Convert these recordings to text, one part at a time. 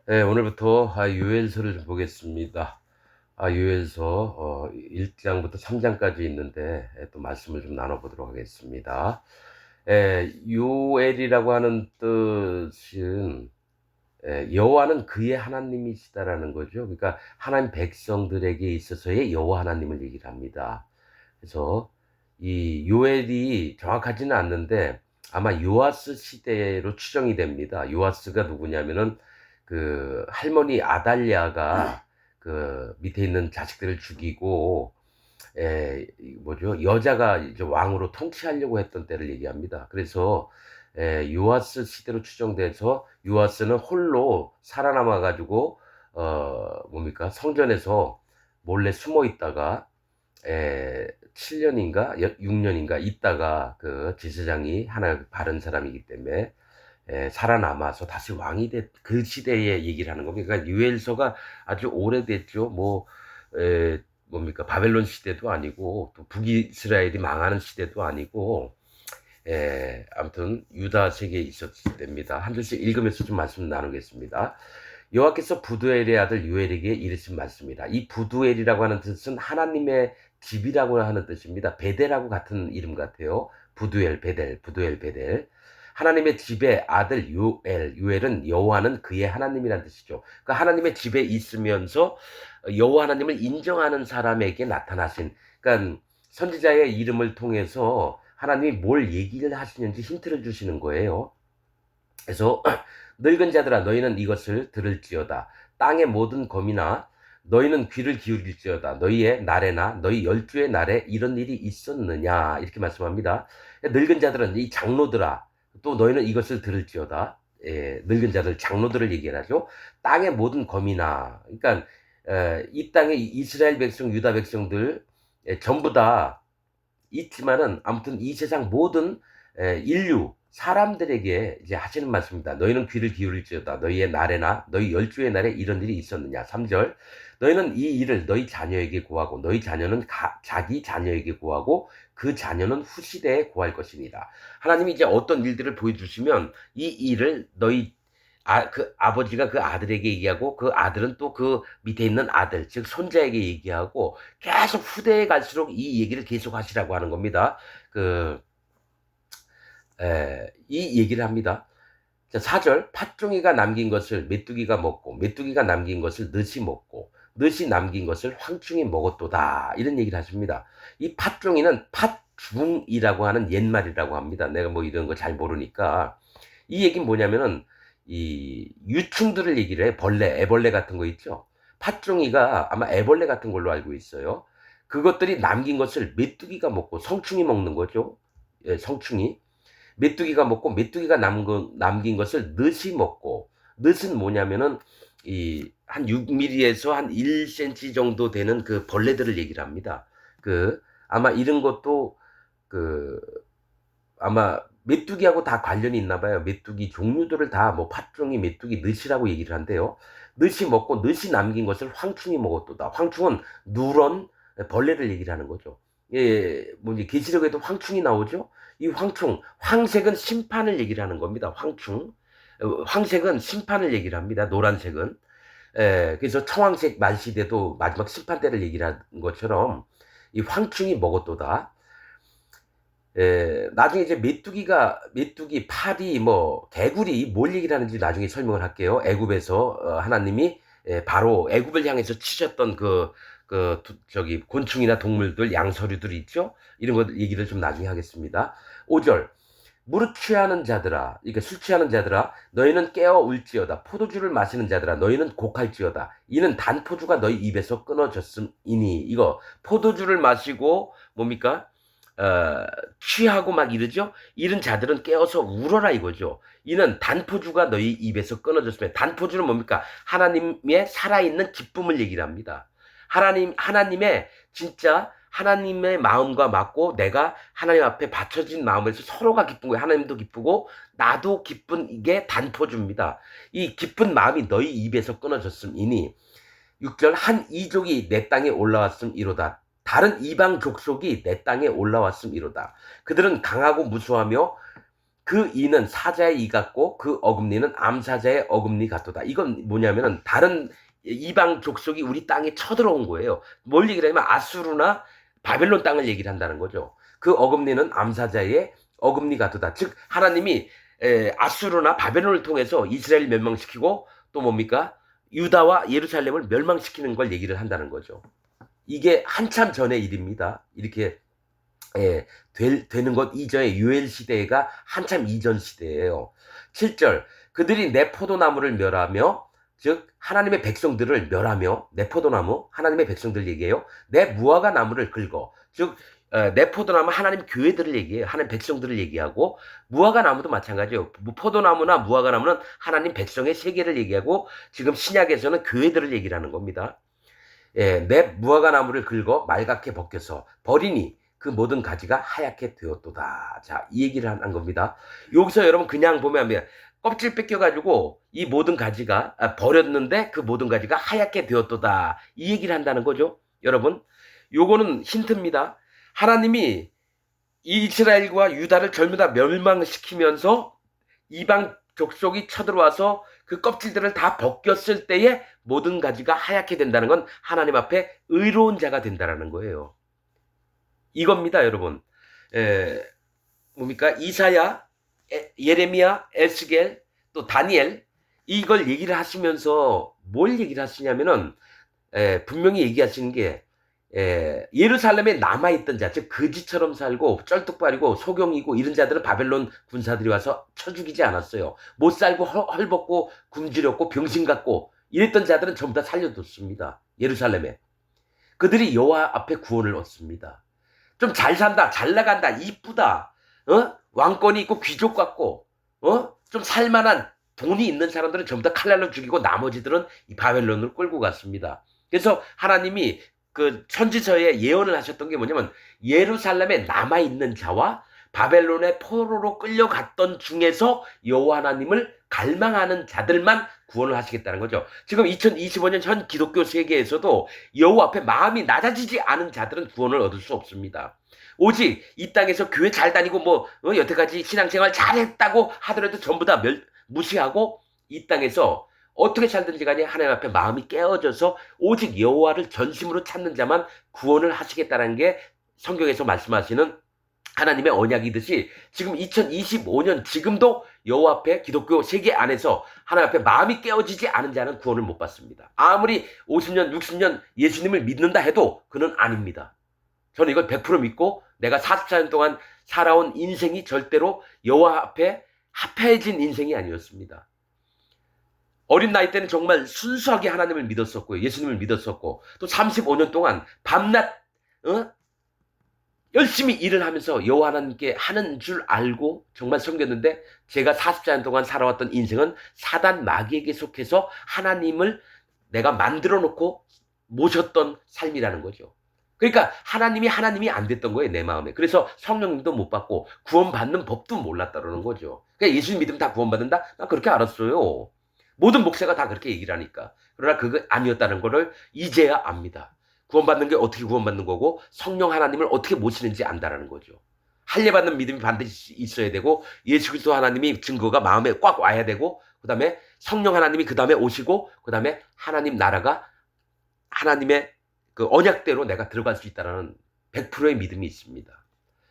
네, 오늘부터 요엘서를 좀 보겠습니다. 요엘서 1장부터 3장까지 있는데 또 말씀을 좀 나눠보도록 하겠습니다. 요엘이라고 하는 뜻은 여호와는 그의 하나님이시다라는 거죠. 그러니까 하나님 백성들에게 있어서의 여호와 하나님을 얘기를 합니다. 그래서 이 요엘이 정확하지는 않는데 아마 요아스 시대로 추정이 됩니다. 요아스가 누구냐면은 그 할머니 아달랴가 그 밑에 있는 자식들을 죽이고 뭐죠? 여자가 이제 왕으로 통치하려고 했던 때를 얘기합니다. 그래서 요아스 시대로 추정돼서 요아스는 홀로 살아남아 가지고 뭡니까? 성전에서 몰래 숨어 있다가 7년인가 6년인가 있다가 그 제사장이 하나 바른 사람이기 때문에 살아남아서 다시 왕이 된 그 시대의 얘기를 하는 겁니다. 그러니까 유엘서가 아주 오래됐죠. 뭐 뭡니까 바벨론 시대도 아니고 또 북이스라엘이 망하는 시대도 아니고 아무튼 유다 세계에 있었을 때입니다. 한 절씩 읽으면서 좀 말씀 나누겠습니다. 여호와께서 부두엘의 아들 유엘에게 이르신 말씀이라. 이 부두엘이라고 하는 뜻은 하나님의 집이라고 하는 뜻입니다. 베델하고 같은 이름 같아요. 부두엘, 베델, 부두엘, 베델. 하나님의 집의 아들 유엘, 유엘은 여호와는 그의 하나님이란 뜻이죠. 그러니까 하나님의 집에 있으면서 여호와 하나님을 인정하는 사람에게 나타나신, 그러니까 선지자의 이름을 통해서 하나님이 뭘 얘기를 하시는지 힌트를 주시는 거예요. 그래서 늙은 자들아 너희는 이것을 들을지어다. 땅의 모든 거민아 너희는 귀를 기울일지어다. 너희의 날에나 너희 열주의 날에 이런 일이 있었느냐 이렇게 말씀합니다. 늙은 자들은 이 장로들아 또 너희는 이것을 들을지어다. 늙은 자들 장로들을 얘기하죠. 땅의 모든 거민아 그러니까 이 땅에 이스라엘 백성 유다 백성들 전부 다 있지만은 아무튼 이 세상 모든 인류 사람들에게 이제 하시는 말씀입니다. 너희는 귀를 기울일지어다. 너희의 날에나 너희 열주의 날에 이런 일이 있었느냐. 3절. 너희는 이 일을 너희 자녀에게 고하고 너희 자녀는 자기 자녀에게 고하고 그 자녀는 후시대에 고할 것이니라. 하나님이 이제 어떤 일들을 보여주시면 이 일을 너희 그 아버지가 그 아들에게 얘기하고 그 아들은 또 그 밑에 있는 아들, 즉 손자에게 얘기하고 계속 후대에 갈수록 이 얘기를 계속 하시라고 하는 겁니다. 이 얘기를 합니다. 자, 4절, 팥종이가 남긴 것을 메뚜기가 먹고, 메뚜기가 남긴 것을 늑이 먹고, 늑이 남긴 것을 황충이 먹었도다. 이런 얘기를 하십니다. 이 팥종이는 팥중이라고 하는 옛말이라고 합니다. 내가 뭐 이런 거 잘 모르니까. 이 얘기는 뭐냐면은, 이 유충들을 얘기를 해. 벌레, 애벌레 같은 거 있죠. 팥종이가 아마 애벌레 같은 걸로 알고 있어요. 그것들이 남긴 것을 메뚜기가 먹고 성충이 먹는 거죠. 성충이. 메뚜기가 먹고 메뚜기가 남긴 것을 늑이 먹고 늑은 뭐냐면은 이 한 6mm에서 한 1cm 정도 되는 그 벌레들을 얘기를 합니다. 아마 이런 것도 그 아마 메뚜기하고 다 관련이 있나 봐요. 메뚜기 종류들을 다 뭐 팥종이 메뚜기 늑이라고 얘기를 한대요. 늑이 먹고 늑이 남긴 것을 황충이 먹었도다. 황충은 누런 벌레를 얘기를 하는 거죠. 뭐 이제 계시록에도 황충이 나오죠. 이 황충, 황색은 심판을 얘기를 하는 겁니다. 황충. 황색은 심판을 얘기를 합니다. 노란색은. 그래서 청황색 말시대도 마지막 심판 때를 얘기를 하는 것처럼 이 황충이 먹었도다. 나중에 이제 메뚜기, 파리, 뭐, 개구리, 뭘 얘기를 하는지 나중에 설명을 할게요. 애굽에서, 하나님이, 바로 애굽을 향해서 치셨던 저기, 곤충이나 동물들, 양서류들 있죠? 이런 것 얘기를 좀 나중에 하겠습니다. 5절. 무릇 취하는 자들아, 그러니까 술 취하는 자들아, 너희는 깨어 울지어다. 포도주를 마시는 자들아, 너희는 곡할지어다. 이는 단포주가 너희 입에서 끊어졌음이니. 이거, 포도주를 마시고, 뭡니까? 어, 취하고 막 이러죠? 이런 자들은 깨어서 울어라 이거죠. 이는 단포주가 너희 입에서 끊어졌으면 단포주는 뭡니까? 하나님의 살아있는 기쁨을 얘기를 합니다. 하나님의 진짜 하나님의 마음과 맞고 내가 하나님 앞에 바쳐진 마음에서 서로가 기쁜 거예요. 하나님도 기쁘고 나도 기쁜 이게 단포주입니다. 이 기쁜 마음이 너희 입에서 끊어졌음이니 6절 한 이족이 내 땅에 올라왔음 이로다. 다른 이방 족속이 내 땅에 올라왔음 이로다. 그들은 강하고 무수하며 그 이는 사자의 이 같고 그 어금니는 암사자의 어금니 같도다. 이건 뭐냐면은 다른 이방 족속이 우리 땅에 쳐들어온 거예요. 뭘 얘기를 하냐면 아수르나 바벨론 땅을 얘기를 한다는 거죠. 그 어금니는 암사자의 어금니 같도다. 즉 하나님이 아수르나 바벨론을 통해서 이스라엘 멸망시키고 또 뭡니까? 유다와 예루살렘을 멸망시키는 걸 얘기를 한다는 거죠. 이게 한참 전의 일입니다. 이렇게 되는 것 이전에 유엘 시대가 한참 이전 시대예요. 7절 그들이 내 포도나무를 멸하며 즉 하나님의 백성들을 멸하며 내 포도나무 하나님의 백성들 얘기해요. 내 무화과 나무를 긁어 즉 내 포도나무 하나님 교회들을 얘기해요. 하나님 백성들을 얘기하고 무화과 나무도 마찬가지예요. 포도나무나 무화과 나무는 하나님 백성의 세계를 얘기하고 지금 신약에서는 교회들을 얘기를 하는 겁니다. 내 무화과 나무를 긁어 말갛게 벗겨서 버리니 그 모든 가지가 하얗게 되었도다. 자, 이 얘기를 한 겁니다. 여기서 여러분 그냥 보면 껍질 뺏겨가지고 이 모든 가지가 버렸는데 그 모든 가지가 하얗게 되었도다. 이 얘기를 한다는 거죠. 여러분, 요거는 힌트입니다. 하나님이 이스라엘과 유다를 전부 다 멸망시키면서 이방 족속이 쳐들어와서 그 껍질들을 다 벗겼을 때에 모든 가지가 하얗게 된다는 건 하나님 앞에 의로운 자가 된다는 거예요. 이겁니다, 여러분. 뭡니까? 이사야, 예레미야, 에스겔, 또 다니엘 이걸 얘기를 하시면서 뭘 얘기를 하시냐면은 분명히 얘기하시는 게 예루살렘에 남아있던 자, 즉 거지처럼 살고 쩔뚝발이고 소경이고 이런 자들은 바벨론 군사들이 와서 쳐 죽이지 않았어요. 못 살고 헐벗고 굶주렸고 병신 같고 이랬던 자들은 전부 다 살려뒀습니다. 예루살렘에. 그들이 여호와 앞에 구원을 얻습니다. 좀 잘 산다, 잘 나간다, 이쁘다, 왕권이 있고 귀족 같고, 좀 살만한 돈이 있는 사람들은 전부 다 칼날로 죽이고 나머지들은 이 바벨론으로 끌고 갔습니다. 그래서 하나님이 그 선지서에 예언을 하셨던 게 뭐냐면 예루살렘에 남아있는 자와 바벨론의 포로로 끌려갔던 중에서 여호와 하나님을 갈망하는 자들만 구원을 하시겠다는 거죠. 지금 2025년 현 기독교 세계에서도 여호와 앞에 마음이 낮아지지 않은 자들은 구원을 얻을 수 없습니다. 오직 이 땅에서 교회 잘 다니고 여태까지 신앙생활 잘했다고 하더라도 전부 다 무시하고 이 땅에서 어떻게 살든지 간에 하나님 앞에 마음이 깨어져서 오직 여호와를 전심으로 찾는 자만 구원을 하시겠다는 게 성경에서 말씀하시는 하나님의 언약이듯이 지금 2025년 지금도 여호와 앞에 기독교 세계 안에서 하나님 앞에 마음이 깨어지지 않은 자는 구원을 못 받습니다. 아무리 50년 60년 예수님을 믿는다 해도 그는 아닙니다. 저는 이걸 100% 믿고 내가 44년 동안 살아온 인생이 절대로 여호와 앞에 합해진 인생이 아니었습니다. 어린 나이 때는 정말 순수하게 하나님을 믿었었고요. 예수님을 믿었었고 또 35년 동안 밤낮 열심히 일을 하면서 여호와 하나님께 하는 줄 알고 정말 섬겼는데 제가 40년 동안 살아왔던 인생은 사단 마귀에게 속해서 하나님을 내가 만들어 놓고 모셨던 삶이라는 거죠. 그러니까 하나님이 안 됐던 거예요, 내 마음에. 그래서 성령님도 못 받고 구원받는 법도 몰랐다는 거죠. 그러니까 예수님 믿으면 다 구원받는다? 나 그렇게 알았어요. 모든 목사가 다 그렇게 얘기를 하니까. 그러나 그거 아니었다는 거를 이제야 압니다. 구원받는 게 어떻게 구원받는 거고 성령 하나님을 어떻게 모시는지 안다라는 거죠. 할례받는 믿음이 반드시 있어야 되고 예수 그리스도 하나님이 증거가 마음에 꽉 와야 되고 그 다음에 성령 하나님이 그 다음에 오시고 그 다음에 하나님 나라가 하나님의 그 언약대로 내가 들어갈 수 있다는 100%의 믿음이 있습니다.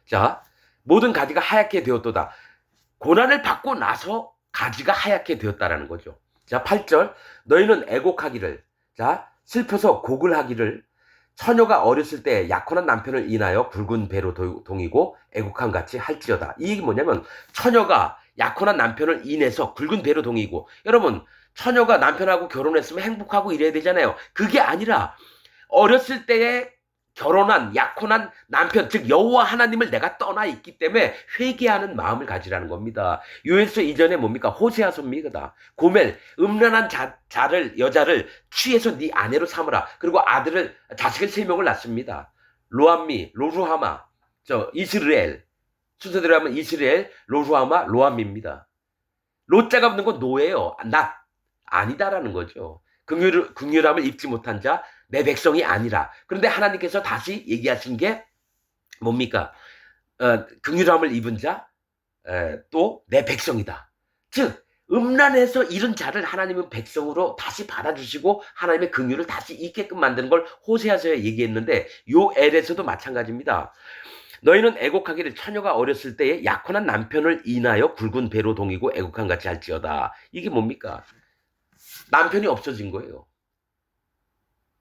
자, 모든 가지가 하얗게 되었도다. 고난을 받고 나서 가지가 하얗게 되었다라는 거죠. 자, 8절 너희는 애곡하기를 자 슬퍼서 곡을 하기를 처녀가 어렸을 때 약혼한 남편을 인하여 굵은 배로 동이고 애곡함 같이 할지어다. 이 얘기 뭐냐면 처녀가 약혼한 남편을 인해서 굵은 배로 동이고 여러분 처녀가 남편하고 결혼했으면 행복하고 이래야 되잖아요. 그게 아니라 어렸을 때에 결혼한 약혼한 남편 즉 여호와 하나님을 내가 떠나 있기 때문에 회개하는 마음을 가지라는 겁니다. 요엘서 이전에 뭡니까? 호세아서입니다. 고멜 음란한 여자를 취해서 네 아내로 삼으라. 그리고 자식을 3명을 낳습니다. 로암미 로루하마 이스라엘 순서대로 하면 이스라엘 로루하마 로암미입니다. 로자가 붙는 건 노예요. 아니다라는 거죠. 긍휼함을 입지 못한 자 내 백성이 아니라. 그런데 하나님께서 다시 얘기하신 게 뭡니까? 긍휼함을 입은 자 또 내 백성이다. 즉 음란해서 잃은 자를 하나님은 백성으로 다시 받아주시고 하나님의 긍휼을 다시 있게끔 만드는 걸 호세아서에 얘기했는데 요엘에서도 마찬가지입니다. 너희는 애곡하기를 처녀가 어렸을 때에 약혼한 남편을 인하여 굵은 배로 동이고 애곡한 같이 할지어다. 이게 뭡니까? 남편이 없어진 거예요.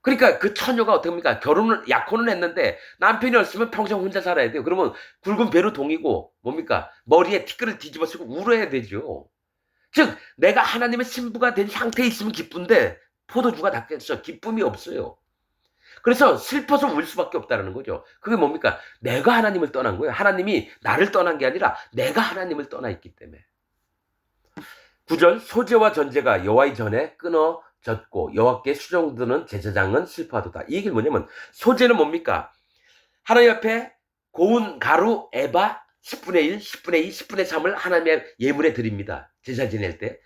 그러니까 그 처녀가 어떻게 합니까? 약혼을 했는데 남편이 없으면 평생 혼자 살아야 돼요. 그러면 굵은 배로 동이고 뭡니까? 머리에 티끌을 뒤집어 쓰고 울어야 되죠. 즉 내가 하나님의 신부가 된 상태에 있으면 기쁜데 포도주가 닦였어. 기쁨이 없어요. 그래서 슬퍼서 울 수밖에 없다는 거죠. 그게 뭡니까? 내가 하나님을 떠난 거예요. 하나님이 나를 떠난 게 아니라 내가 하나님을 떠나 있기 때문에. 9절 소재와 전제가 여호와의 전에 끊어졌고 여호와께 수종드는 제사장은 슬퍼하도다. 이 얘기는 뭐냐면 소재는 뭡니까? 하나님 앞에 고운 가루 에바 10분의 1, 10분의 2, 10분의 3을 하나님의 예물에 드립니다. 제사 지낼 때.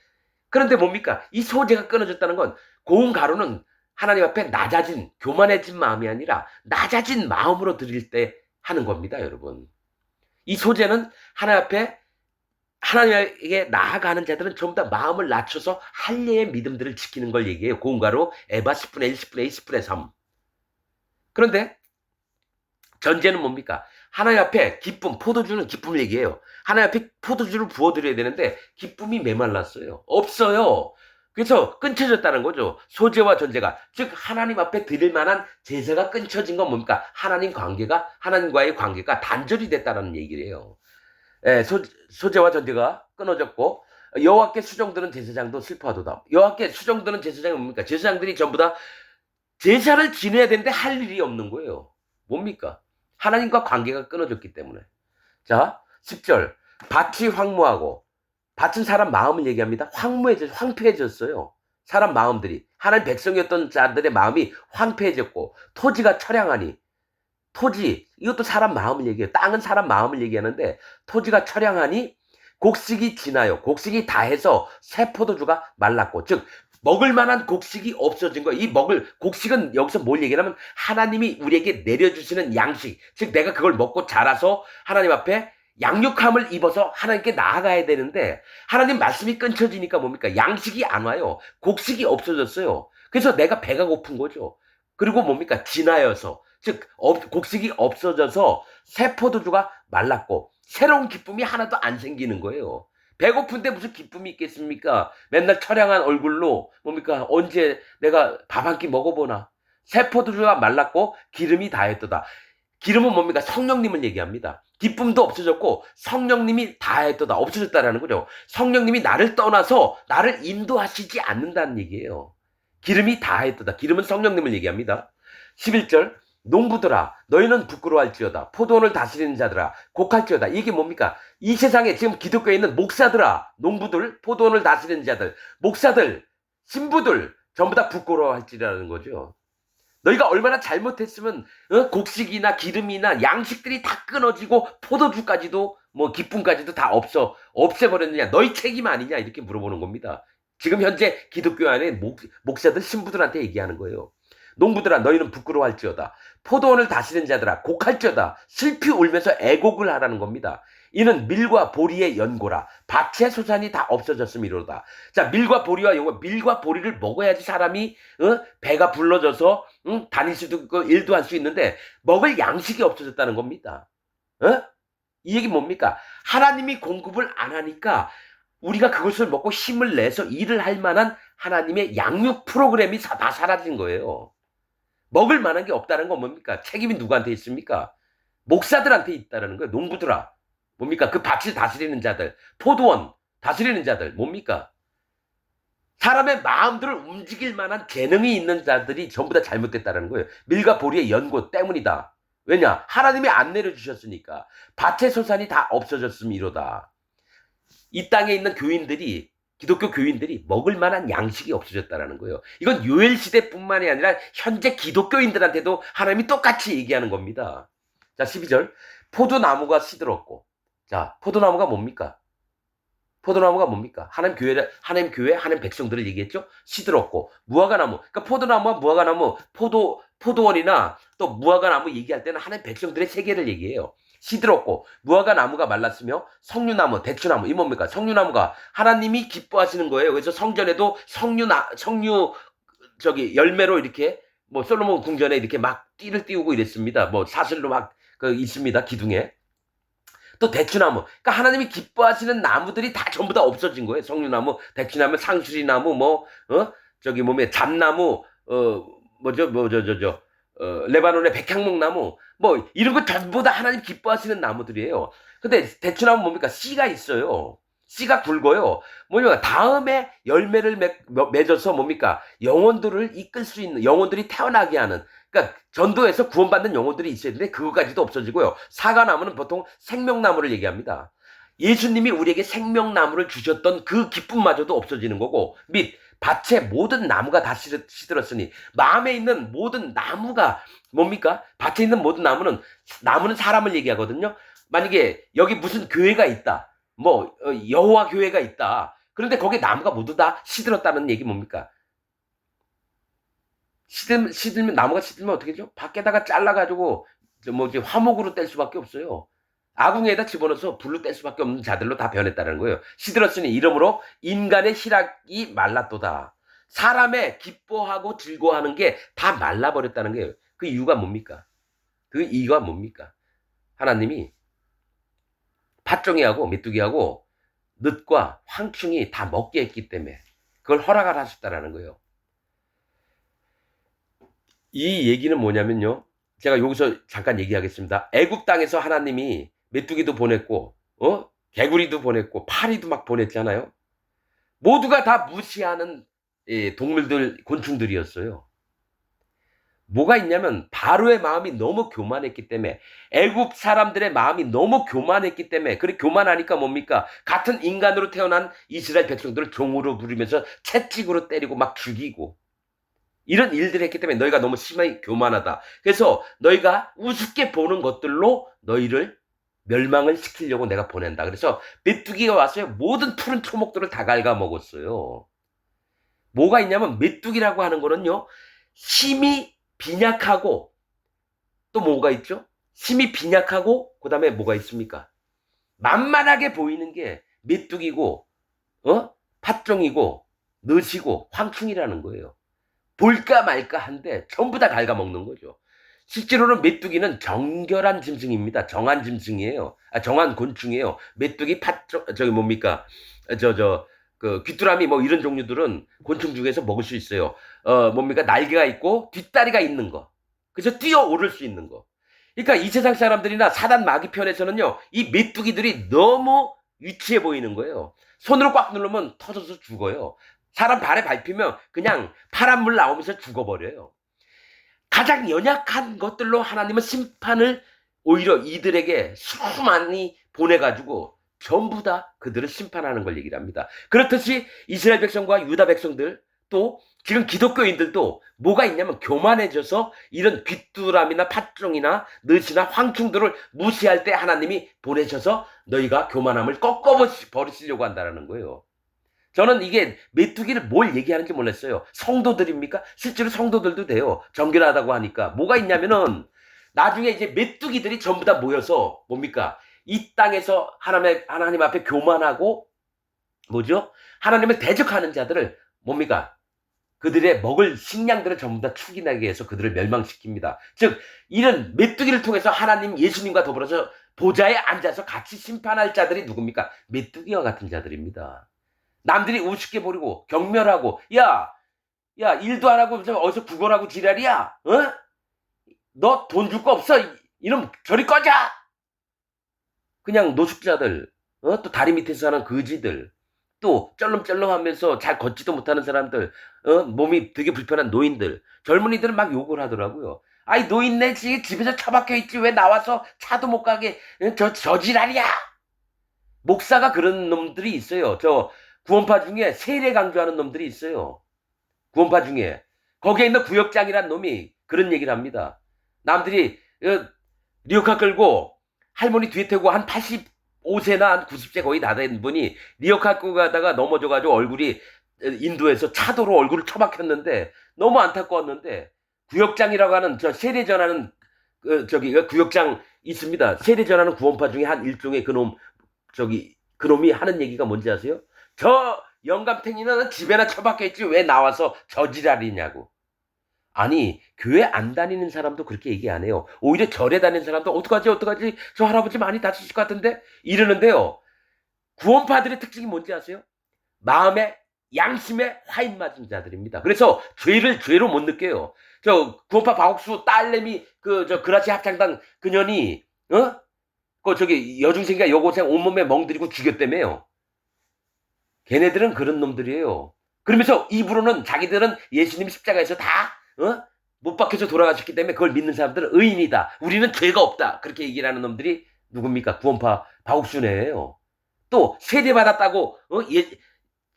그런데 뭡니까? 이 소재가 끊어졌다는 건 고운 가루는 하나님 앞에 낮아진, 교만해진 마음이 아니라 낮아진 마음으로 드릴 때 하는 겁니다, 여러분. 이 소재는 하나님 앞에 하나님에게 나아가는 자들은 전부 다 마음을 낮춰서 할례의 믿음들을 지키는 걸 얘기해요. 고운 가루, 에바 10분의 1, 10분의 2, 10분의 3. 그런데 전제는 뭡니까? 하나님 앞에 기쁨, 포도주는 기쁨을 얘기해요. 하나님 앞에 포도주를 부어드려야 되는데 기쁨이 메말랐어요. 없어요. 그래서 끊쳐졌다는 거죠. 소재와 전제가. 즉 하나님 앞에 드릴 만한 제사가 끊쳐진 건 뭡니까? 하나님과의 관계가 단절이 됐다는 얘기예요. 소재와 전제가 끊어졌고 여호와께 수종드는 제사장도 슬퍼하도다. 여호와께 수종드는 제사장이 뭡니까? 제사장들이 전부 다 제사를 지내야 되는데 할 일이 없는 거예요. 뭡니까? 하나님과 관계가 끊어졌기 때문에. 자, 10절. 밭이 황무하고, 밭은 사람 마음을 얘기합니다. 황폐해졌어요. 사람 마음들이. 하나님 백성이었던 자들의 마음이 황폐해졌고, 토지가 처량하니, 토지, 이것도 사람 마음을 얘기해요. 땅은 사람 마음을 얘기하는데, 토지가 처량하니, 곡식이 지나요. 곡식이 다해서 새 포도주가 말랐고, 즉, 먹을 만한 곡식이 없어진 거예요. 곡식은 여기서 뭘 얘기하냐면 하나님이 우리에게 내려주시는 양식. 즉 내가 그걸 먹고 자라서 하나님 앞에 양육함을 입어서 하나님께 나아가야 되는데 하나님 말씀이 끊쳐지니까 뭡니까? 양식이 안 와요. 곡식이 없어졌어요. 그래서 내가 배가 고픈 거죠. 그리고 뭡니까? 진하여서. 즉 곡식이 없어져서 새 포도주가 말랐고 새로운 기쁨이 하나도 안 생기는 거예요. 배고픈데 무슨 기쁨이 있겠습니까? 맨날 처량한 얼굴로 뭡니까? 언제 내가 밥 한 끼 먹어보나? 새 포도주가 말랐고 기름이 다했도다. 기름은 뭡니까? 성령님을 얘기합니다. 기쁨도 없어졌고 성령님이 다했도다. 없어졌다라는 거죠. 성령님이 나를 떠나서 나를 인도하시지 않는다는 얘기예요. 기름이 다했도다. 기름은 성령님을 얘기합니다. 11절 농부들아 너희는 부끄러워할지어다. 포도원을 다스리는 자들아 곡할지어다. 이게 뭡니까? 이 세상에 지금 기독교에 있는 목사들아 농부들 포도원을 다스리는 자들 목사들 신부들 전부 다 부끄러워할지라는 거죠. 너희가 얼마나 잘못했으면 곡식이나 기름이나 양식들이 다 끊어지고 포도주까지도 뭐 기쁨까지도 다 없애버렸느냐. 너희 책임 아니냐 이렇게 물어보는 겁니다. 지금 현재 기독교 안에 목사들 신부들한테 얘기하는 거예요. 농부들아 너희는 부끄러워할지어다. 포도원을 다스리는 자들아 곡할지어다. 슬피 울면서 애곡을 하라는 겁니다. 이는 밀과 보리의 연고라. 밭의 소산이 다 없어졌음이로다. 자, 밀과 보리와 연고. 밀과 보리를 먹어야지 사람이 배가 불러져서 다닐 수도 있고 일도 할 수 있는데 먹을 양식이 없어졌다는 겁니다. 이 얘기 뭡니까? 하나님이 공급을 안 하니까 우리가 그것을 먹고 힘을 내서 일을 할 만한 하나님의 양육 프로그램이 다 사라진 거예요. 먹을 만한 게 없다는 건 뭡니까? 책임이 누구한테 있습니까? 목사들한테 있다는 거예요. 농부들아. 뭡니까? 그 밭을 다스리는 자들, 포도원 다스리는 자들, 뭡니까? 사람의 마음들을 움직일 만한 재능이 있는 자들이 전부 다 잘못됐다는 거예요. 밀과 보리의 연고 때문이다. 왜냐? 하나님이 안 내려주셨으니까. 밭의 소산이 다 없어졌음이로다. 이 땅에 있는 기독교 교인들이 먹을 만한 양식이 없어졌다는 거예요. 이건 요엘 시대뿐만이 아니라 현재 기독교인들한테도 하나님이 똑같이 얘기하는 겁니다. 자, 12절. 포도나무가 시들었고. 자, 포도나무가 뭡니까? 하나님 교회, 하나님 백성들을 얘기했죠? 시들었고. 무화과나무. 그러니까 포도나무와 무화과나무, 포도원이나 또 무화과나무 얘기할 때는 하나님 백성들의 세계를 얘기해요. 시들었고 무화과 나무가 말랐으며 석류나무, 대추나무 이 뭡니까? 석류나무가 하나님이 기뻐하시는 거예요. 그래서 성전에도 석류 열매로 이렇게 뭐 솔로몬 궁전에 이렇게 막 띠를 띄우고 이랬습니다. 뭐 사슬로 막 있습니다. 기둥에. 또 대추나무. 그러니까 하나님이 기뻐하시는 나무들이 다 전부 다 없어진 거예요. 석류나무, 대추나무, 상수리나무, 잡나무, 레바논의 백향목나무, 뭐, 이런 거 전부 다 하나님 기뻐하시는 나무들이에요. 근데 대추나무 뭡니까? 씨가 있어요. 씨가 굵어요. 뭐냐면, 다음에 열매를 맺어서 뭡니까? 영혼들을 이끌 수 있는, 영혼들이 태어나게 하는, 그러니까 전도에서 구원받는 영혼들이 있어야 되는데 그거까지도 없어지고요. 사과나무는 보통 생명나무를 얘기합니다. 예수님이 우리에게 생명나무를 주셨던 그 기쁨마저도 없어지는 거고 및 밭의 모든 나무가 다 시들었으니 마음에 있는 모든 나무가 뭡니까? 밭에 있는 모든 나무는 사람을 얘기하거든요. 만약에 여기 무슨 교회가 있다. 뭐 여호와 교회가 있다. 그런데 거기에 나무가 모두 다 시들었다는 얘기 뭡니까? 시들면 나무가 시들면 어떻게 되죠? 밖에다가 잘라가지고 화목으로 뗄 수밖에 없어요. 아궁이에다 집어넣어서 불로 뗄 수밖에 없는 자들로 다 변했다는 거예요. 시들었으니 이러므로 인간의 희락이 말랐도다. 사람의 기뻐하고 즐거워하는 게 다 말라버렸다는 거예요. 그 이유가 뭡니까? 그 이유가 뭡니까? 하나님이 팥종이하고 메뚜기하고 늑과 황충이 다 먹게 했기 때문에 그걸 허락을 하셨다라는 거예요. 이 얘기는 뭐냐면요. 제가 여기서 잠깐 얘기하겠습니다. 애굽 땅에서 하나님이 메뚜기도 보냈고, 개구리도 보냈고, 파리도 막 보냈잖아요. 모두가 다 무시하는 동물들, 곤충들이었어요. 뭐가 있냐면 바로의 마음이 너무 교만했기 때문에 애굽 사람들의 마음이 너무 교만했기 때문에 그렇게 교만하니까 뭡니까? 같은 인간으로 태어난 이스라엘 백성들을 종으로 부리면서 채찍으로 때리고 막 죽이고 이런 일들을 했기 때문에 너희가 너무 심하게 교만하다. 그래서 너희가 우습게 보는 것들로 너희를 멸망을 시키려고 내가 보낸다. 그래서 메뚜기가 왔어요. 모든 푸른 초목들을 다 갉아먹었어요. 뭐가 있냐면 메뚜기라고 하는 거는요. 힘이 빈약하고 또 뭐가 있죠? 힘이 빈약하고 그 다음에 뭐가 있습니까? 만만하게 보이는 게 메뚜기고 팥종이고 느시고 황충이라는 거예요. 볼까 말까 한데 전부 다 갉아먹는 거죠. 실제로는 메뚜기는 정결한 짐승입니다. 정한 짐승이에요. 정한 곤충이에요. 메뚜기, 뭡니까? 귀뚜라미 뭐 이런 종류들은 곤충 중에서 먹을 수 있어요. 뭡니까? 날개가 있고 뒷다리가 있는 거. 그래서 뛰어오를 수 있는 거. 그러니까 이 세상 사람들이나 사단 마귀 편에서는요, 이 메뚜기들이 너무 유치해 보이는 거예요. 손으로 꽉 누르면 터져서 죽어요. 사람 발에 밟히면 그냥 파란 물 나오면서 죽어버려요. 가장 연약한 것들로 하나님은 심판을 오히려 이들에게 수많이 보내가지고 전부 다 그들을 심판하는 걸 얘기를 합니다. 그렇듯이 이스라엘 백성과 유다 백성들 또 지금 기독교인들도 뭐가 있냐면 교만해져서 이런 귀뚜라미나 팥종이나 느시나 황충들을 무시할 때 하나님이 보내셔서 너희가 교만함을 꺾어버리시려고 한다는 거예요. 저는 이게 메뚜기를 뭘 얘기하는지 몰랐어요. 성도들입니까? 실제로 성도들도 돼요. 정결하다고 하니까. 뭐가 있냐면은 나중에 이제 메뚜기들이 전부 다 모여서 뭡니까? 이 땅에서 하나님 앞에 교만하고 뭐죠? 하나님을 대적하는 자들을 뭡니까? 그들의 먹을 식량들을 전부 다 축인하게 해서 그들을 멸망시킵니다. 즉 이런 메뚜기를 통해서 하나님 예수님과 더불어서 보좌에 앉아서 같이 심판할 자들이 누굽니까? 메뚜기와 같은 자들입니다. 남들이 우습게 보리고 경멸하고 야 일도 안 하고 어디서 구걸하고 지랄이야? 너 돈 줄 거 없어? 이놈 저리 꺼져! 그냥 노숙자들, 또 다리 밑에서 사는 거지들, 또 쩔렁쩔렁하면서 잘 걷지도 못하는 사람들, 몸이 되게 불편한 노인들, 젊은이들은 막 욕을 하더라고요. 아이 노인네 집에서 처박혀 있지 왜 나와서 차도 못 가게 저 지랄이야! 목사가 그런 놈들이 있어요. 저 구원파 중에 세례 강조하는 놈들이 있어요. 구원파 중에. 거기에 있는 구역장이란 놈이 그런 얘기를 합니다. 남들이 리어카 끌고 할머니 뒤에 태우고 한 85세나 한 90세 거의 다 된 분이 리어카 끌고 가다가 넘어져가지고 얼굴이 인도에서 차도로 얼굴을 처박혔는데 너무 안타까웠는데 구역장이라고 하는 저 세례 전하는 구역장 있습니다. 세례 전하는 구원파 중에 한 일종의 그놈이 하는 얘기가 뭔지 아세요? 저 영감탱이는 집에나 처박혀 있지 왜 나와서 저지랄이냐고. 아니, 교회 안 다니는 사람도 그렇게 얘기 안 해요. 오히려 절에 다니는 사람도 어떡하지 저 할아버지 많이 다치실 것 같은데 이러는데요. 구원파들의 특징이 뭔지 아세요? 마음에 양심에 화인 맞은 자들입니다. 그래서 죄를 죄로 못 느껴요. 저 구원파 박옥수 딸내미 그라치 합창단 그년이 여중생이가 여고생 온몸에 멍들이고 죽였다며요. 걔네들은 그런 놈들이에요. 그러면서 입으로는 자기들은 예수님이 십자가에서 다 못 박혀서 돌아가셨기 때문에 그걸 믿는 사람들은 의인이다. 우리는 죄가 없다. 그렇게 얘기를 하는 놈들이 누굽니까? 구원파 박옥순애예요. 또 세례받았다고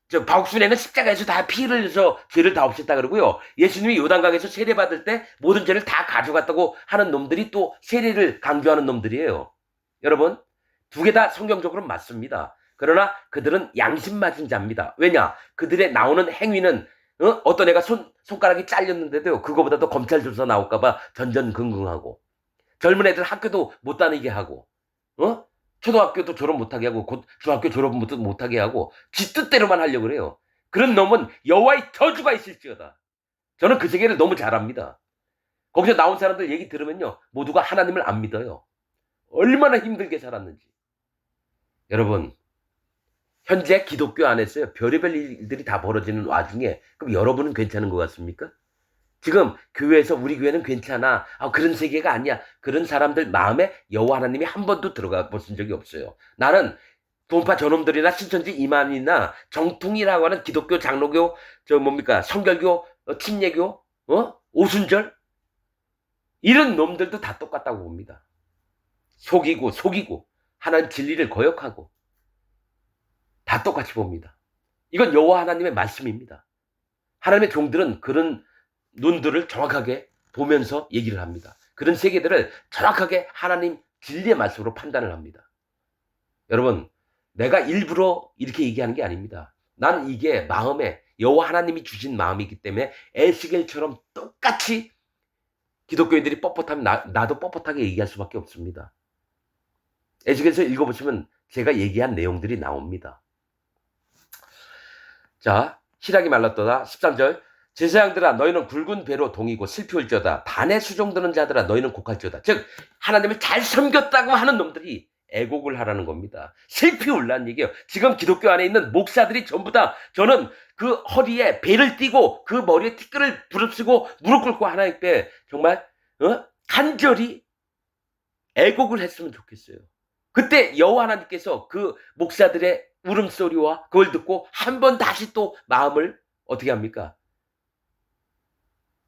저 박옥순애는 십자가에서 다 피를 흘려서 죄를 다 없앴다 그러고요. 예수님이 요단강에서 세례받을 때 모든 죄를 다 가져갔다고 하는 놈들이 또 세례를 강조하는 놈들이에요. 여러분, 두 개 다 성경적으로 맞습니다. 그러나 그들은 양심 맞은 자입니다. 왜냐? 그들의 나오는 행위는 어떤 애가 손가락이 잘렸는데도요. 그거보다도 검찰 조사 나올까봐 전전긍긍하고 젊은 애들 학교도 못 다니게 하고 초등학교도 졸업 못하게 하고 곧 중학교 졸업 못하게 하고 지 뜻대로만 하려고 그래요. 그런 놈은 여호와의 저주가 있을지어다. 저는 그 세계를 너무 잘 압니다. 거기서 나온 사람들 얘기 들으면요. 모두가 하나님을 안 믿어요. 얼마나 힘들게 살았는지. 여러분, 현재 기독교 안에서요. 별의별 일들이 다 벌어지는 와중에 그럼 여러분은 괜찮은 것 같습니까? 지금 교회에서 우리 교회는 괜찮아. 그런 세계가 아니야. 그런 사람들 마음에 여호와 하나님이 한 번도 들어가 보신 적이 없어요. 나는 구원파 저놈들이나 신천지 이만이나 정통이라고 하는 기독교, 장로교, 성결교, 침례교, 오순절 이런 놈들도 다 똑같다고 봅니다. 속이고 하나님 진리를 거역하고 다 똑같이 봅니다. 이건 여호와 하나님의 말씀입니다. 하나님의 종들은 그런 눈들을 정확하게 보면서 얘기를 합니다. 그런 세계들을 정확하게 하나님 진리의 말씀으로 판단을 합니다. 여러분, 내가 일부러 이렇게 얘기하는 게 아닙니다. 나는 이게 마음에 여호와 하나님이 주신 마음이기 때문에 에스겔처럼 똑같이 기독교인들이 뻣뻣하면 나도 뻣뻣하게 얘기할 수밖에 없습니다. 에스겔서 읽어보시면 제가 얘기한 내용들이 나옵니다. 자, 희락이 말랐도다. 13절. 제사장들아 너희는 굵은 배로 동이고 슬피울지어다. 단에 수종드는 자들아 너희는 곡할지어다. 즉 하나님을 잘 섬겼다고 하는 놈들이 애곡을 하라는 겁니다. 슬피울란 얘기예요. 지금 기독교 안에 있는 목사들이 전부 다 저는 그 허리에 배를 띠고 그 머리에 티끌을 부릅쓰고 무릎 꿇고 하나님께 정말 간절히 애곡을 했으면 좋겠어요. 그때 여호와 하나님께서 그 목사들의 울음소리와 그걸 듣고 한 번 다시 또 마음을 어떻게 합니까?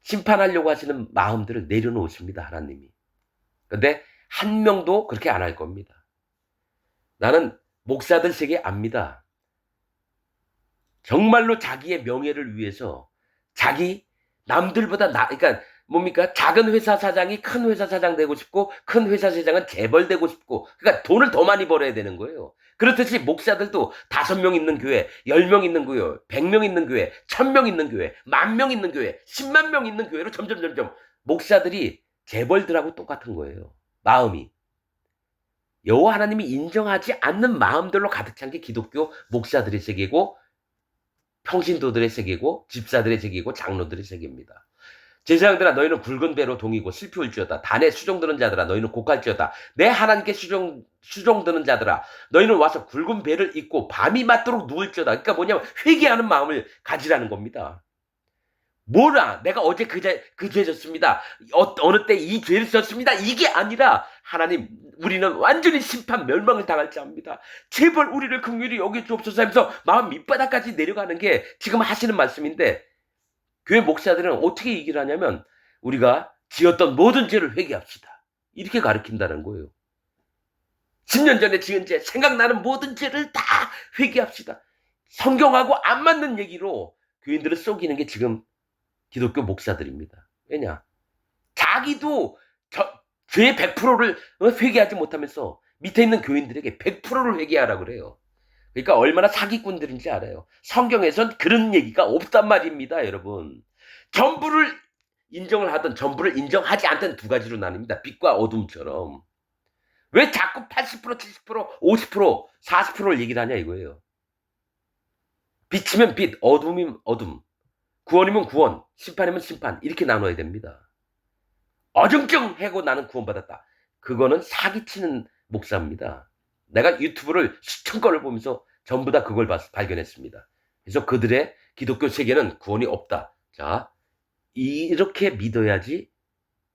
심판하려고 하시는 마음들을 내려놓으십니다. 하나님이. 근데 한 명도 그렇게 안 할 겁니다. 나는 목사들 세계 압니다. 정말로 자기의 명예를 위해서 자기 남들보다 그러니까 뭡니까? 작은 회사 사장이 큰 회사 사장 되고 싶고 큰 회사 사장은 재벌되고 싶고 그러니까 돈을 더 많이 벌어야 되는 거예요. 그렇듯이 목사들도 5명 있는 교회, 10명 있는 교회, 100명 있는 교회, 1000명 있는 교회, 10,000명 있는 교회, 10만 명 있는 교회로 점점 목사들이 재벌들하고 똑같은 거예요. 마음이. 여호와 하나님이 인정하지 않는 마음들로 가득 찬 게 기독교 목사들의 세계고 평신도들의 세계고 집사들의 세계고 장로들의 세계입니다. 제사장들아 너희는 굵은 배로 동이고 슬피울지어다. 단에 수종드는 자들아 너희는 곡할지어다. 내 하나님께 수종드는 자들아 너희는 와서 굵은 배를 입고 밤이 맞도록 누울지어다. 그러니까 뭐냐면 회개하는 마음을 가지라는 겁니다. 뭐라 내가 어제 그 죄 졌습니다. 어느 때 이 죄를 졌습니다. 이게 아니라 하나님 우리는 완전히 심판 멸망을 당할 자입니다. 제발 우리를 긍휼히 여겨주옵소서 하면서 마음 밑바닥까지 내려가는 게 지금 하시는 말씀인데 교회 목사들은 어떻게 얘기를 하냐면 우리가 지었던 모든 죄를 회개합시다. 이렇게 가르친다는 거예요. 10년 전에 지은 죄, 생각나는 모든 죄를 다 회개합시다. 성경하고 안 맞는 얘기로 교인들을 속이는 게 지금 기독교 목사들입니다. 왜냐? 자기도 죄의 100%를 회개하지 못하면서 밑에 있는 교인들에게 100%를 회개하라고 그래요. 그러니까 얼마나 사기꾼들인지 알아요. 성경에선 그런 얘기가 없단 말입니다, 여러분. 전부를 인정을 하든 전부를 인정하지 않든 두 가지로 나뉩니다. 빛과 어둠처럼. 왜 자꾸 80%, 70%, 50%, 40%를 얘기를 하냐 이거예요. 빛이면 빛, 어둠이면 어둠, 구원이면 구원, 심판이면 심판 이렇게 나눠야 됩니다. 어정쩡 해고 나는 구원받았다. 그거는 사기치는 목사입니다. 내가 유튜브를 수천 건을 보면서 전부 다 그걸 발견했습니다. 그래서 그들의 기독교 세계는 구원이 없다. 자, 이렇게 믿어야지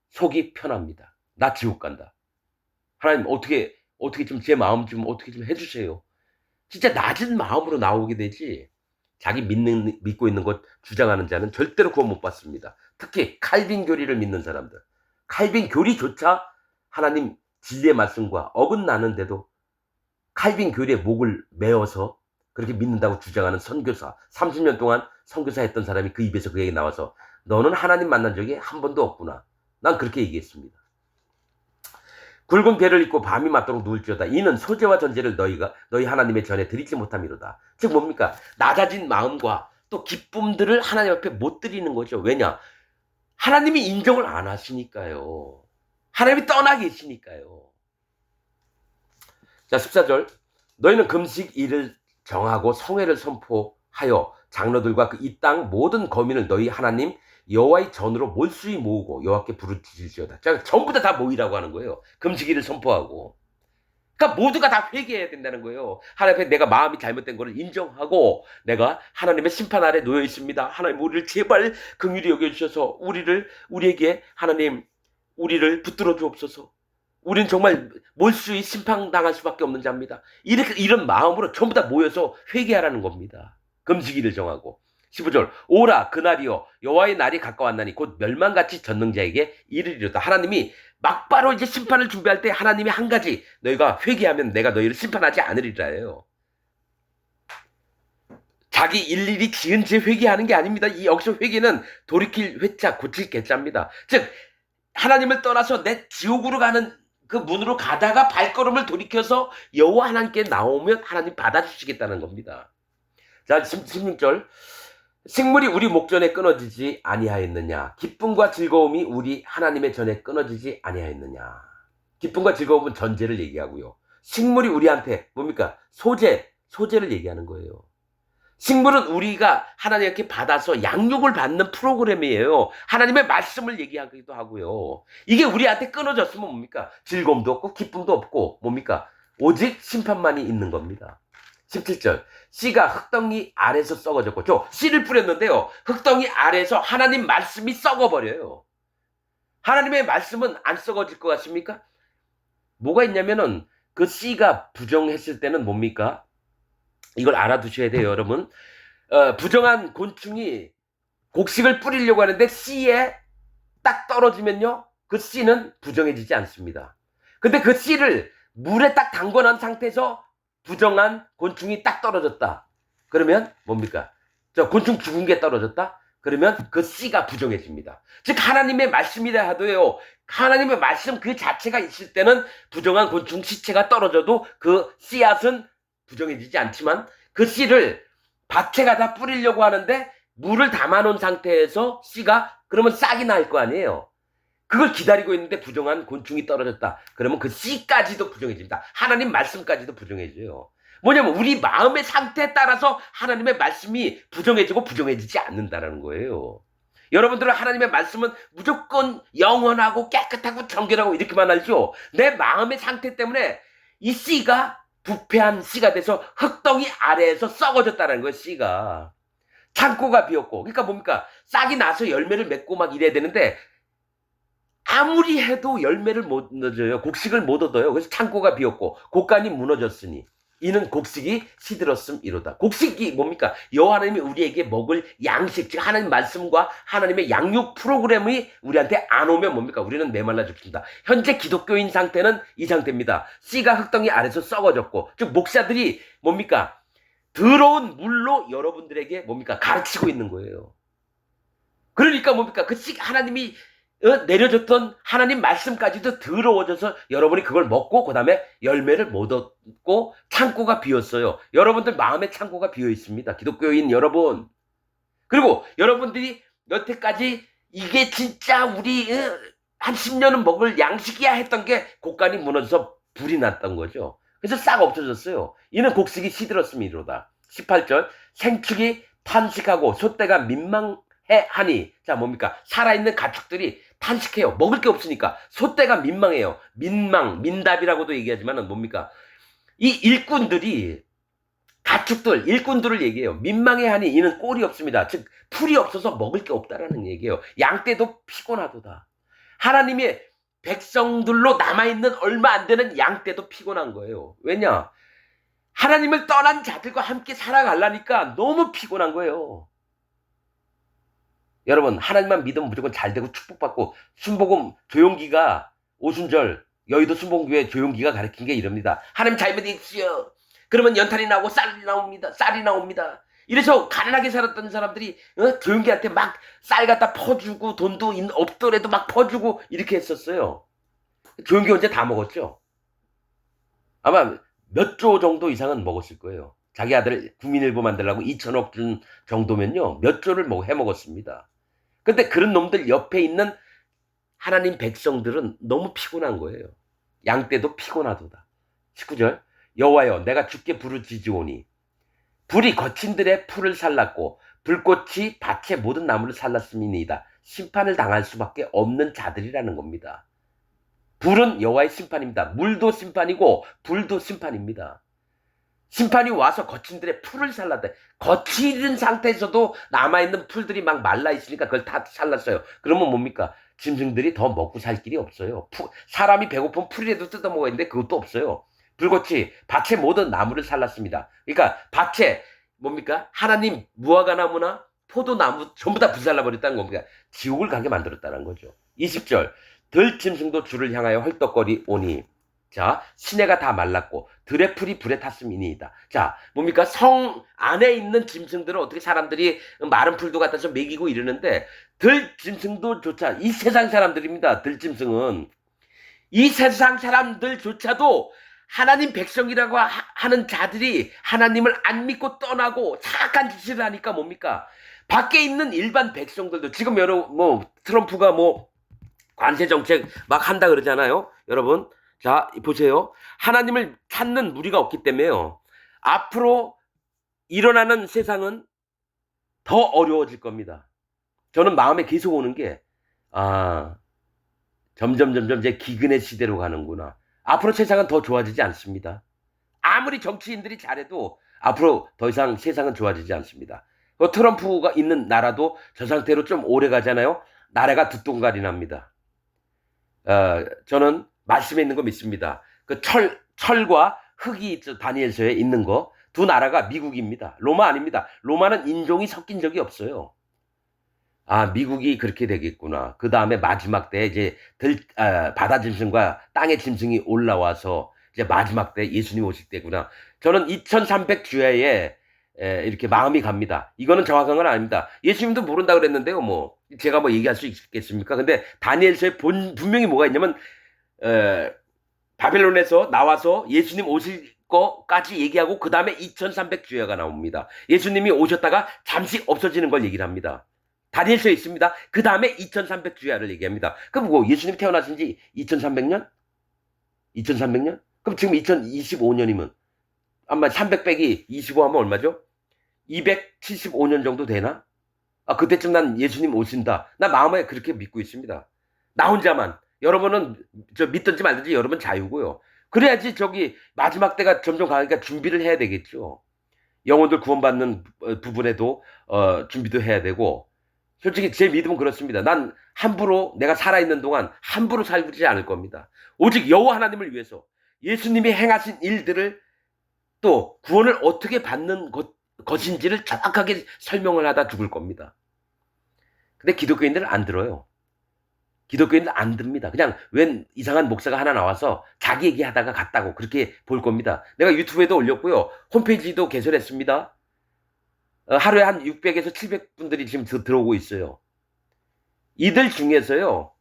속이 편합니다. 나 지옥 간다. 하나님 어떻게 좀 제 마음 좀 어떻게 좀 해주세요. 진짜 낮은 마음으로 나오게 되지. 자기 믿고 있는 것 주장하는 자는 절대로 구원 못 받습니다. 특히 칼빈 교리를 믿는 사람들. 칼빈 교리조차 하나님 진리의 말씀과 어긋나는데도 칼빈 교리에 목을 메어서 그렇게 믿는다고 주장하는 선교사, 30년 동안 선교사 했던 사람이 그 입에서 그 얘기 나와서 너는 하나님 만난 적이 한 번도 없구나. 난 그렇게 얘기했습니다. 굵은 배를 입고 밤이 맞도록 누울지어다. 이는 소재와 전제를 너희 하나님의 전에 드리지 못함이로다. 즉 뭡니까? 낮아진 마음과 또 기쁨들을 하나님 앞에 못 드리는 거죠. 왜냐? 하나님이 인정을 안 하시니까요. 하나님이 떠나 계시니까요. 자, 14절. 너희는 금식일을 정하고 성회를 선포하여 장로들과 그 이 땅 모든 거민을 너희 하나님 여호와의 전으로 몰수히 모으고 여호와께 부르짖을지어다. 자, 전부 다 모이라고 하는 거예요. 금식일을 선포하고. 그러니까 모두가 다 회개해야 된다는 거예요. 하나님 앞에 내가 마음이 잘못된 것을 인정하고 내가 하나님의 심판 아래 놓여 있습니다. 하나님 우리를 제발 긍휼히 여겨주셔서 우리에게 하나님 우리를 붙들어 주옵소서. 우리는 정말 몰수히 심판당할 수밖에 없는 자입니다. 이런 마음으로 전부 다 모여서 회개하라는 겁니다. 금식일을 정하고. 15절 오라 그날이여 여호와의 날이 가까웠나니 곧 멸망같이 전능자에게 이르리로다. 하나님이 막바로 이제 심판을 준비할 때 하나님이 한 가지 너희가 회개하면 내가 너희를 심판하지 않으리라예요. 자기 일일이 지은 죄 회개하는 게 아닙니다. 이 여기서 회개는 돌이킬 회자 고칠 개자입니다. 즉 하나님을 떠나서 내 지옥으로 가는 그 문으로 가다가 발걸음을 돌이켜서 여호와 하나님께 나오면 하나님 받아주시겠다는 겁니다. 자, 16절 식물이 우리 목전에 끊어지지 아니하였느냐. 기쁨과 즐거움이 우리 하나님의 전에 끊어지지 아니하였느냐. 기쁨과 즐거움은 전제를 얘기하고요. 식물이 우리한테 뭡니까? 소재를 얘기하는 거예요. 식물은 우리가 하나님께 받아서 양육을 받는 프로그램이에요. 하나님의 말씀을 얘기하기도 하고요. 이게 우리한테 끊어졌으면 뭡니까? 즐거움도 없고 기쁨도 없고 뭡니까? 오직 심판만이 있는 겁니다. 17절 씨가 흙덩이 아래서 썩어졌고 저 씨를 뿌렸는데요. 흙덩이 아래에서 하나님 말씀이 썩어버려요. 하나님의 말씀은 안 썩어질 것 같습니까? 뭐가 있냐면은 그 씨가 부정했을 때는 뭡니까? 이걸 알아두셔야 돼요, 여러분. 부정한 곤충이 곡식을 뿌리려고 하는데 씨에 딱 떨어지면요. 그 씨는 부정해지지 않습니다. 근데 그 씨를 물에 딱 담궈놓은 상태에서 부정한 곤충이 딱 떨어졌다. 그러면 뭡니까? 저 곤충 죽은 게 떨어졌다? 그러면 그 씨가 부정해집니다. 즉 하나님의 말씀이라 하도요. 하나님의 말씀 그 자체가 있을 때는 부정한 곤충 시체가 떨어져도 그 씨앗은 부정해지지 않지만 그 씨를 밭에 가다 뿌리려고 하는데 물을 담아놓은 상태에서 씨가 그러면 싹이 날 거 아니에요. 그걸 기다리고 있는데 부정한 곤충이 떨어졌다. 그러면 그 씨까지도 부정해집니다. 하나님 말씀까지도 부정해져요. 뭐냐면 우리 마음의 상태에 따라서 하나님의 말씀이 부정해지고 부정해지지 않는다는 거예요. 여러분들은 하나님의 말씀은 무조건 영원하고 깨끗하고 정결하고 이렇게만 알죠. 내 마음의 상태 때문에 이 씨가 부패한 씨가 돼서 흙덩이 아래에서 썩어졌다는 거예요. 씨가. 창고가 비었고 그러니까 뭡니까? 싹이 나서 열매를 맺고 막 이래야 되는데 아무리 해도 열매를 못 얻어요. 곡식을 못 얻어요. 그래서 창고가 비었고 곡간이 무너졌으니 이는 곡식이 시들었음이로다. 곡식이 뭡니까? 여호와 하나님이 우리에게 먹을 양식, 즉 하나님 말씀과 하나님의 양육 프로그램이 우리한테 안 오면 뭡니까? 우리는 메말라 죽습니다. 현재 기독교인 상태는 이 상태입니다. 씨가 흙덩이 아래서 썩어졌고, 즉 목사들이 뭡니까? 더러운 물로 여러분들에게 뭡니까? 가르치고 있는 거예요. 그러니까 뭡니까? 그 씨 하나님이 내려줬던 하나님 말씀까지도 더러워져서 여러분이 그걸 먹고 그 다음에 열매를 못 얻고 창고가 비었어요. 여러분들 마음의 창고가 비어 있습니다. 기독교인 여러분. 그리고 여러분들이 여태까지 이게 진짜 우리 한 10년은 먹을 양식이야 했던 게 곡간이 무너져서 불이 났던 거죠. 그래서 싹 없어졌어요. 이는 곡식이 시들었음이로다. 18절 생축이 탄식하고 소떼가 민망해하니. 자, 뭡니까? 살아있는 가축들이 탄식해요. 먹을 게 없으니까. 소떼가 민망해요. 민답이라고도 얘기하지만은 뭡니까? 이 일꾼들이 가축들, 일꾼들을 얘기해요. 민망해하니 이는 꼴이 없습니다. 즉 풀이 없어서 먹을 게 없다라는 얘기예요. 양떼도 피곤하도다. 하나님의 백성들로 남아있는 얼마 안 되는 양떼도 피곤한 거예요. 왜냐? 하나님을 떠난 자들과 함께 살아가려니까 너무 피곤한 거예요. 여러분, 하나님만 믿으면 무조건 잘 되고 축복받고, 순복음 조용기가 오순절 여의도 순복음교회 조용기가 가르친 게 이럽니다. 하나님 잘 믿으십시오. 그러면 연탄이 나오고 쌀이 나옵니다. 이래서 가난하게 살았던 사람들이 조용기한테 막 쌀 갖다 퍼주고 돈도 없더라도 막 퍼주고 이렇게 했었어요. 조용기 언제 다 먹었죠? 아마 몇 조 정도 이상은 먹었을 거예요. 자기 아들 국민일보 만들려고 2천억 준 정도면요. 몇 조를 해먹었습니다. 근데 그런 놈들 옆에 있는 하나님 백성들은 너무 피곤한 거예요. 양떼도 피곤하도다. 19절 여호와여 내가 주께 부르짖으오니 불이 거친들의 풀을 살랐고 불꽃이 밭의 모든 나무를 살랐음이니이다. 심판을 당할 수밖에 없는 자들이라는 겁니다. 불은 여호와의 심판입니다. 물도 심판이고 불도 심판입니다. 심판이 와서 거친들의 풀을 살랐다. 거칠은 상태에서도 남아있는 풀들이 막 말라있으니까 그걸 다 살랐어요. 그러면 뭡니까? 짐승들이 더 먹고 살 길이 없어요. 사람이 배고픈 풀이라도 뜯어먹었는데 그것도 없어요. 불꽃이 밭의 모든 나무를 살랐습니다. 그러니까 밭에 뭡니까? 하나님 무화과나무나 포도나무 전부 다 불살라버렸다는 겁니다. 지옥을 가게 만들었다는 거죠. 20절 들짐승도 주를 향하여 헐떡거리 오니 자 시내가 다 말랐고 들의 풀이 불에 탔음이니이다. 자 뭡니까? 성 안에 있는 짐승들은 어떻게 사람들이 마른 풀도 갖다서 먹이고 이러는데 들짐승도 조차 이 세상 사람들입니다. 들짐승은 이 세상 사람들조차도 하나님 백성이라고 하는 자들이 하나님을 안 믿고 떠나고 착한 짓을 하니까 뭡니까? 밖에 있는 일반 백성들도 지금 트럼프가 관세 정책 막 한다 그러잖아요. 여러분, 자 보세요. 하나님을 찾는 무리가 없기 때문에요. 앞으로 일어나는 세상은 더 어려워질 겁니다. 저는 마음에 계속 오는 게 점점 이제 기근의 시대로 가는구나. 앞으로 세상은 더 좋아지지 않습니다. 아무리 정치인들이 잘해도 앞으로 더 이상 세상은 좋아지지 않습니다. 트럼프가 있는 나라도 저 상태로 좀 오래 가잖아요. 나라가 두통갈이 납니다. 저는 말씀에 있는 거 믿습니다. 그 철과 흙이 있죠. 다니엘서에 있는 거. 두 나라가 미국입니다. 로마 아닙니다. 로마는 인종이 섞인 적이 없어요. 미국이 그렇게 되겠구나. 그 다음에 마지막 때 이제 바다 짐승과 땅의 짐승이 올라와서 이제 마지막 때 예수님 오실 때구나. 저는 2300주야에 이렇게 마음이 갑니다. 이거는 정확한 건 아닙니다. 예수님도 모른다 그랬는데요. 제가 얘기할 수 있겠습니까? 근데 다니엘서에 분명히 뭐가 있냐면 바벨론에서 나와서 예수님 오실 거까지 얘기하고 그 다음에 2300주야가 나옵니다. 예수님이 오셨다가 잠시 없어지는 걸 얘기를 합니다. 다니엘서에 있습니다. 그 다음에 2300주야를 얘기합니다. 그럼 예수님 태어나신 지 2300년? 2300년? 그럼 지금 2025년이면 아마 300 빼기 25 하면 얼마죠? 275년 정도 되나? 그때쯤 난 예수님 오신다. 나 마음에 그렇게 믿고 있습니다. 나 혼자만. 여러분은 믿든지 말든지 여러분 자유고요. 그래야지 마지막 때가 점점 가니까 준비를 해야 되겠죠. 영혼들 구원받는 부분에도 준비도 해야 되고 솔직히 제 믿음은 그렇습니다. 난 함부로 내가 살아있는 동안 함부로 살지 않을 겁니다. 오직 여호와 하나님을 위해서 예수님이 행하신 일들을 또 구원을 어떻게 받는 것인지를 정확하게 설명을 하다 죽을 겁니다. 근데 기독교인들은 안 들어요. 기독교인들 안 듭니다. 그냥 웬 이상한 목사가 하나 나와서 자기 얘기하다가 갔다고 그렇게 볼 겁니다. 내가 유튜브에도 올렸고요. 홈페이지도 개설했습니다. 하루에 한 600에서 700분들이 지금 들어오고 있어요. 이들 중에서요.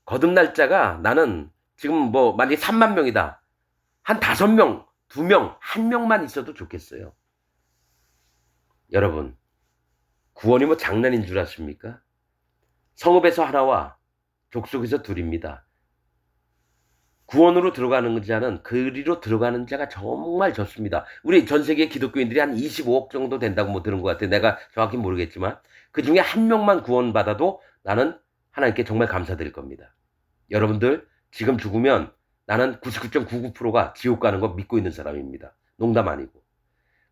거듭 날짜가 나는 지금 만약에 3만 명이다. 한 5명, 2명, 1명만 있어도 좋겠어요. 여러분, 구원이 장난인 줄 아십니까? 성읍에서 하나와 족속에서 둘입니다. 구원으로 들어가는 자는 그리로 들어가는 자가 정말 적습니다. 우리 전 세계 기독교인들이 한 25억 정도 된다고 뭐 들은 것 같아요. 내가 정확히 모르겠지만 그 중에 한 명만 구원받아도 나는 하나님께 정말 감사드릴 겁니다. 여러분들 지금 죽으면 나는 99.99%가 지옥 가는 거 믿고 있는 사람입니다. 농담 아니고.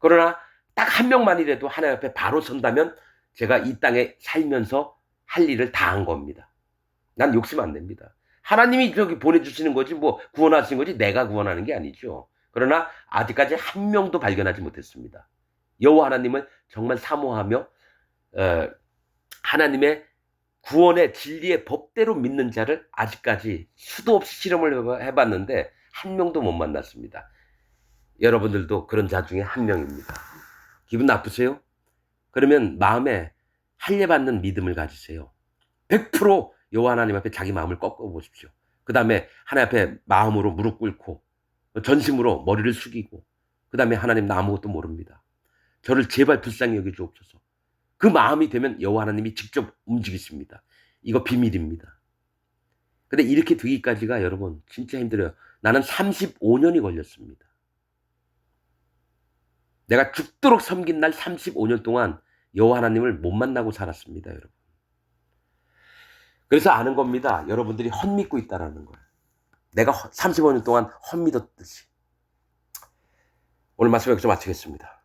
그러나 딱 한 명만이라도 하나님 앞에 바로 선다면 제가 이 땅에 살면서 할 일을 다 한 겁니다. 난 욕심 안 냅니다. 하나님이 저기 보내주시는 거지 뭐 구원하시는 거지 내가 구원하는 게 아니죠. 그러나 아직까지 한 명도 발견하지 못했습니다. 여호와 하나님을 정말 사모하며 하나님의 구원의 진리의 법대로 믿는 자를 아직까지 수도 없이 실험을 해봤는데 한 명도 못 만났습니다. 여러분들도 그런 자 중에 한 명입니다. 기분 나쁘세요? 그러면 마음에 할례받는 믿음을 가지세요. 100% 여호와 하나님 앞에 자기 마음을 꺾어보십시오. 그 다음에 하나님 앞에 마음으로 무릎 꿇고 전심으로 머리를 숙이고 그 다음에 하나님 나 아무것도 모릅니다. 저를 제발 불쌍히 여겨주옵소서. 그 마음이 되면 여호와 하나님이 직접 움직이십니다. 이거 비밀입니다. 근데 이렇게 되기까지가 여러분 진짜 힘들어요. 나는 35년이 걸렸습니다. 내가 죽도록 섬긴 날 35년 동안 여호와 하나님을 못 만나고 살았습니다, 여러분. 그래서 아는 겁니다. 여러분들이 헛믿고 있다라는 거예요. 내가 35년 동안 헛믿었듯이. 오늘 말씀 여기서 마치겠습니다.